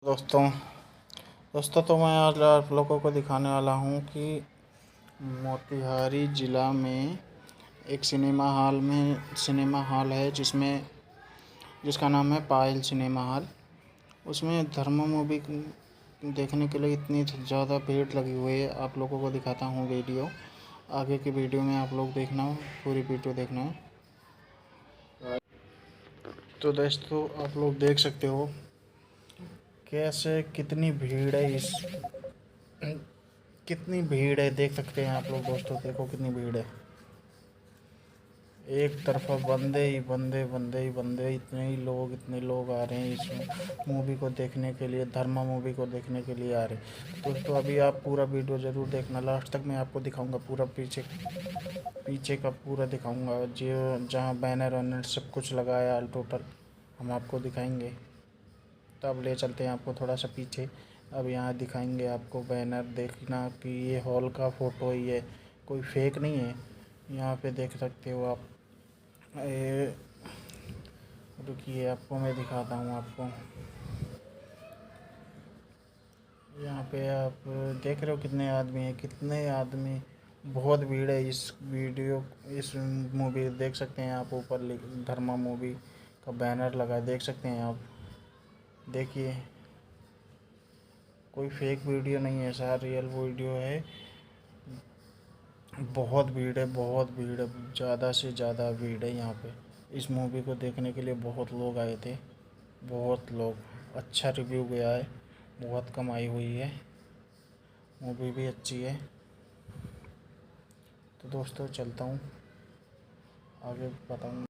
दोस्तों दोस्तों तो मैं आज आप लोगों को दिखाने वाला हूँ कि मोतिहारी ज़िला में एक सिनेमा हॉल है जिसका नाम है पायल सिनेमा हॉल। उसमें धर्मा मूवी देखने के लिए इतनी ज़्यादा भीड़ लगी हुई है। आप लोगों को दिखाता हूँ वीडियो। आगे की वीडियो में आप लोग देखना, पूरी वीडियो देखना है। तो दोस्तों आप लोग देख सकते हो कैसे कितनी भीड़ है, देख सकते हैं आप लोग। दोस्तों देखो कितनी भीड़ है, एक तरफा बंदे ही बंदे, इतने लोग आ रहे हैं इस मूवी को देखने के लिए, धर्मा मूवी को देखने के लिए आ रहे हैं। दोस्तों अभी आप पूरा वीडियो ज़रूर देखना, लास्ट तक मैं आपको दिखाऊंगा पूरा, पीछे का पूरा दिखाऊंगा, जो जहाँ बैनर वैनर सब कुछ लगाया ऑल टोटल हम आपको दिखाएंगे। तो अब ले चलते हैं आपको थोड़ा सा पीछे। अब यहाँ दिखाएंगे आपको बैनर, देखना कि ये हॉल का फ़ोटो ही है, कोई फेक नहीं है। यहाँ पे देख सकते हो आप। ये रुकिए आपको मैं दिखाता हूँ आपको। यहाँ पे आप देख रहे हो कितने आदमी, बहुत भीड़ है। इस मूवी देख सकते हैं आप, ऊपर धर्मा मूवी का बैनर लगा है, देख सकते हैं आप। देखिए कोई फेक वीडियो नहीं है, सारा रियल वीडियो है। बहुत भीड़ है, ज़्यादा से ज़्यादा भीड़ है यहाँ पे। इस मूवी को देखने के लिए बहुत लोग आए थे, बहुत लोग। अच्छा रिव्यू गया है, बहुत कमाई हुई है, मूवी भी अच्छी है। तो दोस्तों चलता हूँ, आगे बताऊँगा।